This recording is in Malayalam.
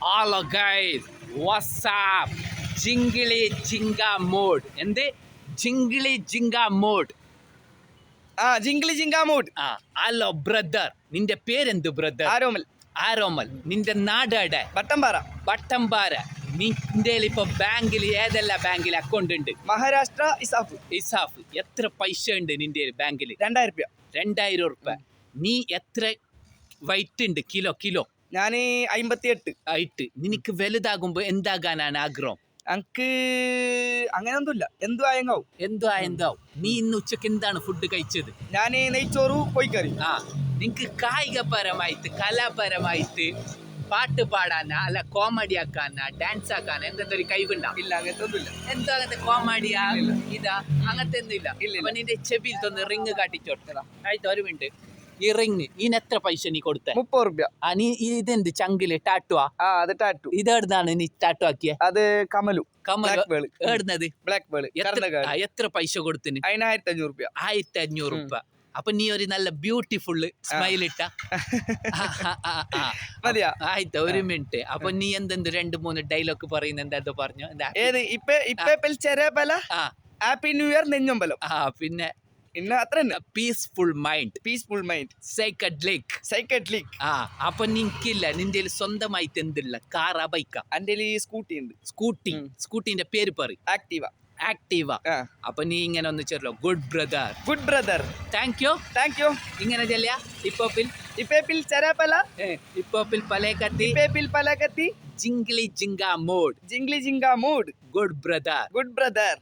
ഹലോ ഗൈസ് വാട്സ്ആപ്പ് ജിംഗിളി ജിങ്ക മോഡ് എന്ത് ജിംഗിളി ജിങ്ക മോഡ് ജിംഗ്ലി ജിങ്ക മൂഡ്. ഹലോ ബ്രദർ, നിന്റെ പേരെന്ത് ബ്രദർ? ആരോമൽ. നിന്റെ നാടാടെ? ബട്ടംപാറ. നിന്റെ ഇപ്പൊ ബാങ്കിൽ ഏതെല്ലാം ബാങ്കിൽ അക്കൗണ്ട് ഉണ്ട്? മഹാരാഷ്ട്ര ഇസാഫ്. എത്ര പൈസ ഉണ്ട് നിന്റെ ബാങ്കിൽ? 2000 രൂപ. നീ എത്ര വൈറ്റ് ഉണ്ട്? കിലോ ഞാൻ 58 ആയിട്ട്. നിനക്ക് വലുതാകുമ്പോ എന്താകാനാണ് ആഗ്രഹം? അനക്ക് അങ്ങനെയൊന്നുമില്ല, എന്താവും. നീ ഇന്ന് ഉച്ചക്ക് എന്താണ് ഫുഡ് കഴിച്ചത്? ഞാൻ നെയ്ച്ചോറ് കോഴിക്കറി. നിനക്ക് കായികപരമായിട്ട് കലാപരമായിട്ട് പാട്ട് പാടാനാ അല്ല കോമഡി ആക്കാനാ ഡാൻസ് ആക്കാനാ എന്തെങ്കിലും കഴിവുണ്ടാവും? ഇല്ല, അങ്ങനത്തെ ഒന്നുമില്ല. എന്തോ അങ്ങനത്തെ കോമഡിയാ ഇതാ അങ്ങനത്തെ ഒന്നും ഇല്ല. അപ്പൊ നിന്റെ ചെവിയിൽ തൊന്ന് റിങ് കാട്ടിച്ചോട്ടെ. ആയിട്ട് ഒരു മിനിറ്റ്. ഈ റിങ് ഇതിന് എത്ര പൈസ നീ കൊടുത്ത? 30 രൂപ. നീ ഇതെന്ത് ചങ്കില് ടാറ്റുവാ? അത് ടാറ്റു. ഇതെടുന്നാണ് നീ ടാറ്റു ആക്കിയ? അത് കമലു. ഏടുന്നത്? ബ്ലാക്ക് ബേൾ. എത്ര പൈസ കൊടുത്തിന്? 1500 രൂപ. 1500 രൂപ. അപ്പൊ നീ ഒരു നല്ല ബ്യൂട്ടിഫുൾ സ്മൈൽ ഇട്ട മതിയാ? ആയിത്ത ഒരു മിനിറ്റ്. അപ്പൊ നീ എന്തെന്ത് 2-3 ഡയലോഗ് പറയുന്ന എന്താ പറഞ്ഞു? ഹാപ്പി ന്യൂ ഇയർ നെഞ്ഞമ്പലം. പിന്നെ അത്ര പീസ്ഫുൾ മൈൻഡ് സൈക്കഡ്ലിക്. അപ്പൊ നിനക്കില്ല നിന്റെ സ്വന്തമായിട്ട് എന്തില്ല? കാറാ ബൈക്കാ? എന്റെ സ്കൂട്ടി ഉണ്ട്. സ്കൂട്ടിന്റെ പേര് പറയും. ആക്ടീവ. അപ്പൊ നീ ഇങ്ങനെ ഒന്ന് ചെല്ലോ. Good brother. Thank you. ഇങ്ങനെ ചെല്ലിയ ഇപ്പോപ്പിൽ ചെറാപ്പല. ഇപ്പോപ്പിൽ പലേക്കത്തി. ജിംഗ്ലി ജിങ്ക മോഡ്. Good brother.